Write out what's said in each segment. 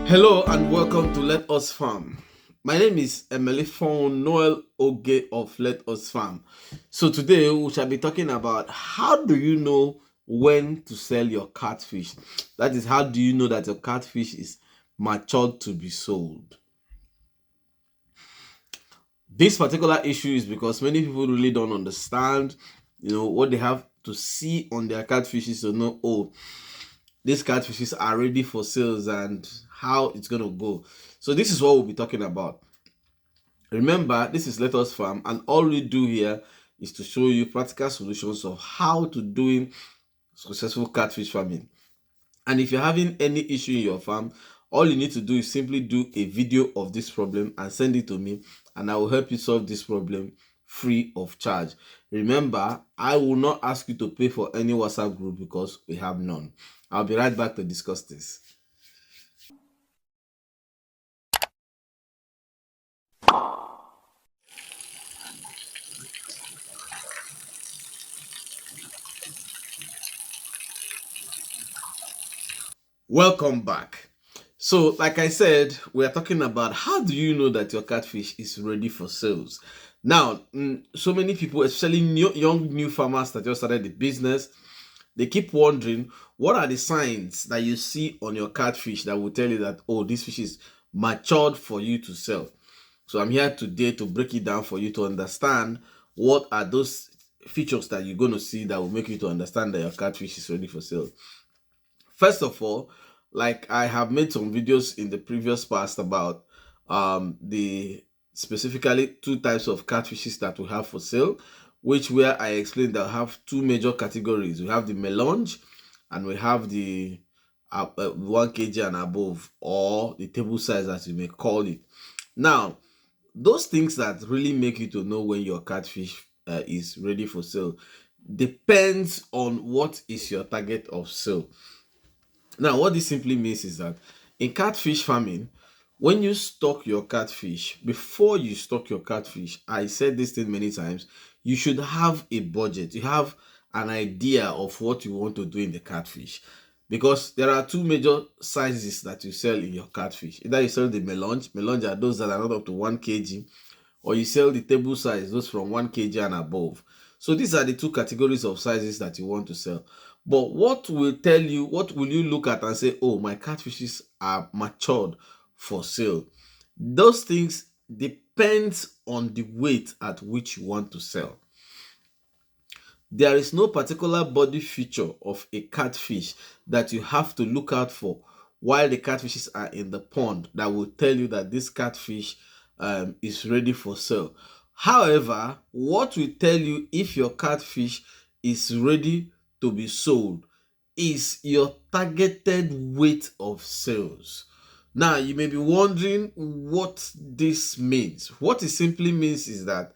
Hello and welcome to Let Us Farm. My name is Emelifon Noel Oge of Let Us Farm. So today we shall be talking about how do you know when to sell your catfish? That is, how do you know that your catfish is matured to be sold? This particular issue is because many people really don't understand, what they have to see on their catfishes to know, oh, these catfishes are ready for sales and how it's going to go. So this is what we'll be talking about. Remember, this is Let Us Farm, and all we do here is to show you practical solutions of how to doing successful catfish farming. And if you're having any issue in your farm, all you need to do is simply do a video of this problem and send it to me, and I will help you solve this problem free of charge. Remember, I will not ask you to pay for any WhatsApp group because we have none. I'll be right back to discuss this. Welcome back. So, like I said, we are talking about how do you know that your catfish is ready for sales. Now, so many people, especially young new farmers that just started the business, they keep wondering, what are the signs that you see on your catfish that will tell you that, oh, this fish is matured for you to sell? So I'm here today to break it down for you to understand what are those features that you're going to see that will make you to understand that your catfish is ready for sale. First of all, like I have made some videos in the previous past about the specifically two types of catfishes that we have for sale, which where I explained that I have two major categories. We have the melange and we have the 1 kg and above, or the table size as you may call it. Now, those things that really make you to know when your catfish is ready for sale depends on what is your target of sale. Now, what this simply means is that in catfish farming, when you stock your catfish, before you stock your catfish, I said this thing many times, you should have a budget. You have an idea of what you want to do in the catfish. Because there are two major sizes that you sell in your catfish. Either you sell the melange. Melange are those that are not up to 1 kg. Or you sell the table size, those from 1 kg and above. So these are the two categories of sizes that you want to sell. But what will you look at and say, oh, my catfishes are matured for sale? Those things depends on the weight at which you want to sell. There is no particular body feature of a catfish that you have to look out for while the catfishes are in the pond that will tell you that this catfish is ready for sale. However, what will tell you if your catfish is ready to be sold is your targeted weight of sales. Now, you may be wondering what this means. What it simply means is that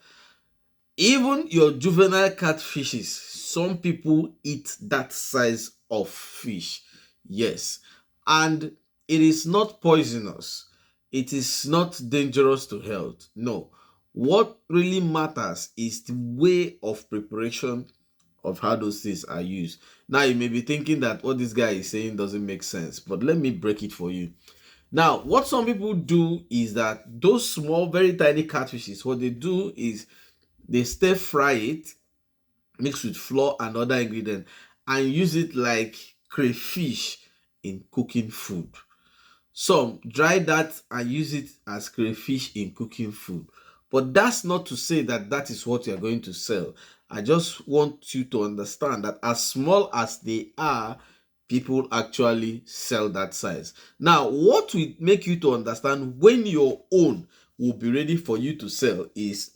even your juvenile catfishes, some people eat that size of fish. Yes. And it is not poisonous. It is not dangerous to health. No. What really matters is the way of preparation of how those things are used. Now, you may be thinking that what this guy is saying doesn't make sense, but let me break it for you. Now, what some people do is that those small, very tiny catfishes, what they do is they stir fry it, mix with flour and other ingredients, and use it like crayfish in cooking food. Some dry that and use it as crayfish in cooking food. But that's not to say that that is what you're going to sell. I just want you to understand that as small as they are, people actually sell that size. Now, what will make you to understand when your own will be ready for you to sell is,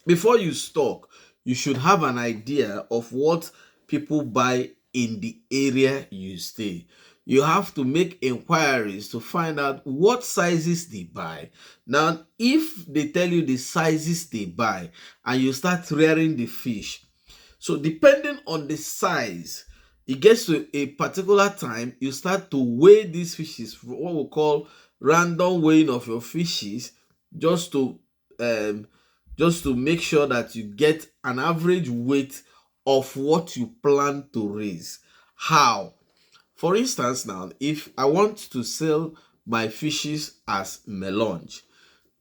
before you stock, you should have an idea of what people buy in the area you stay. You have to make inquiries to find out what sizes they buy. Now, if they tell you the sizes they buy and you start rearing the fish, so depending on the size, it gets to a particular time, you start to weigh these fishes, what we call random weighing of your fishes, just to make sure that you get an average weight of what you plan to raise. How? For instance, now, if I want to sell my fishes as melange.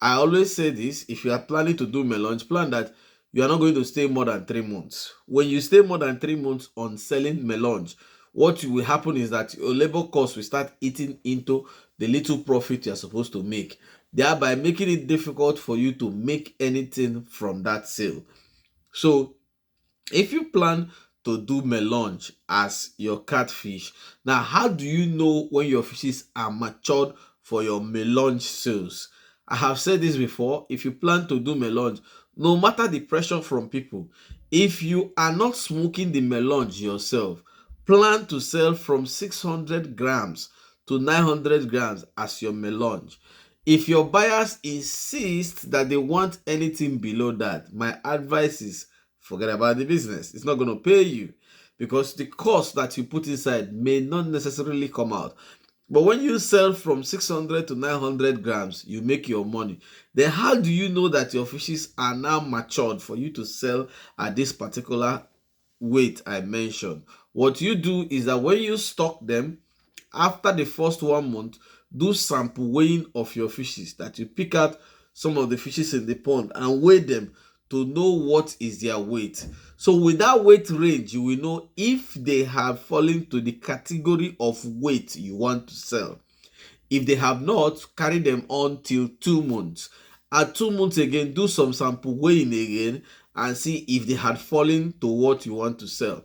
I always say this: if you are planning to do melange, plan that you are not going to stay more than 3 months. When you stay more than 3 months on selling melange, what will happen is that your labor cost will start eating into the little profit you are supposed to make, thereby making it difficult for you to make anything from that sale. So if you plan to do melange as your catfish, now how do you know when your fishes are matured for your melange sales? I have said this before: if you plan to do melange, no matter the pressure from people, if you are not smoking the melange yourself, plan to sell from 600 grams to 900 grams as your melange. If your buyers insist that they want anything below that, my advice is forget about the business. It's not going to pay you, because the cost that you put inside may not necessarily come out. But when you sell from 600 to 900 grams, you make your money. Then how do you know that your fishes are now matured for you to sell at this particular weight I mentioned? What you do is that when you stock them, after the first 1 month, do sample weighing of your fishes, that you pick out some of the fishes in the pond and weigh them to know what is their weight. So with that weight range, you will know if they have fallen to the category of weight you want to sell. If they have not, carry them on till 2 months. At 2 months again, do some sample weighing again and see if they had fallen to what you want to sell.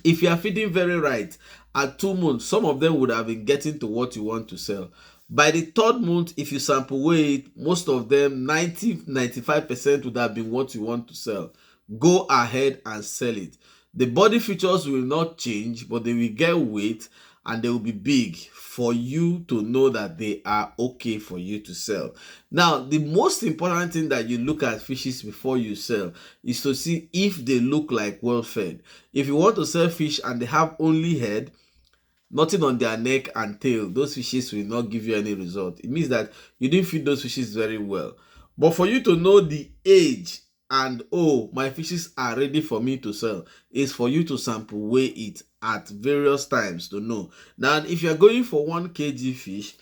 If you are feeding very right, at 2 months, some of them would have been getting to what you want to sell. By the third month, if you sample weight, most of them, 90-95% would have been what you want to sell. Go ahead and sell it. The body features will not change, but they will get weight and they will be big for you to know that they are okay for you to sell. Now, the most important thing that you look at fishes before you sell is to see if they look like well fed. If you want to sell fish and they have only head, nothing on their neck and tail, those fishes will not give you any result. It means that you didn't feed those fishes very well. But for you to know the age and, oh, my fishes are ready for me to sell, is for you to sample weigh it at various times to know. Now, if you're going for 1 kg fish,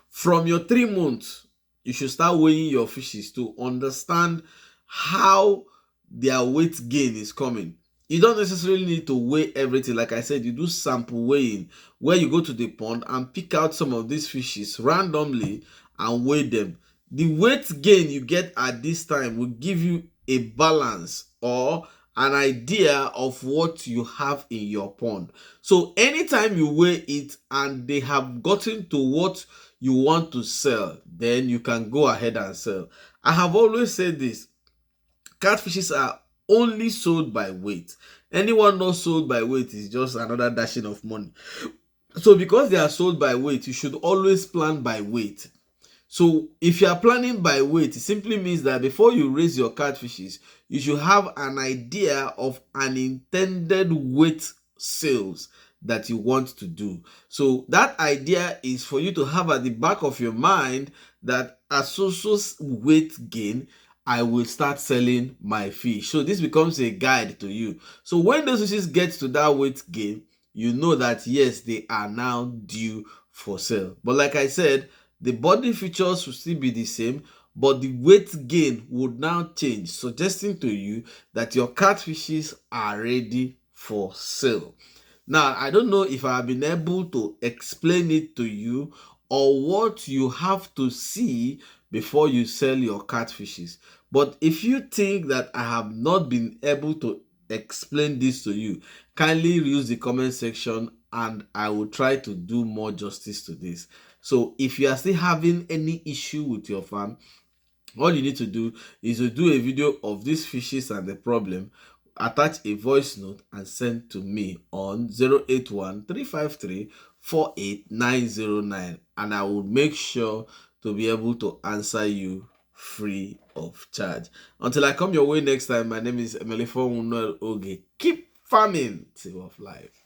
from your 3 months, you should start weighing your fishes to understand how their weight gain is coming. You don't necessarily need to weigh everything. Like I said, you do sample weighing, where you go to the pond and pick out some of these fishes randomly and weigh them. The weight gain you get at this time will give you a balance or an idea of what you have in your pond. So anytime you weigh it and they have gotten to what you want to sell, then you can go ahead and sell. I have always said this: catfishes are only sold by weight. Anyone not sold by weight is just another dashing of money. So because they are sold by weight, you should always plan by weight. So if you are planning by weight, it simply means that before you raise your catfishes, you should have an idea of an intended weight sales that you want to do. So that idea is for you to have at the back of your mind that as so weight gain, I will start selling my fish. So this becomes a guide to you. So when those fishes get to that weight gain, you know that yes, they are now due for sale. But like I said, the body features will still be the same, but the weight gain would now change, suggesting to you that your catfishes are ready for sale. Now, I don't know if I have been able to explain it to you or what you have to see before you sell your catfishes. But if you think that I have not been able to explain this to you, kindly use the comment section and I will try to do more justice to this. So if you are still having any issue with your farm, all you need to do is to do a video of these fishes and the problem, attach a voice note and send to me on 081-353-48909, and I will make sure to be able to answer you free of charge. Until I come your way next time, my name is Emelifo Oge. Keep farming, save of life.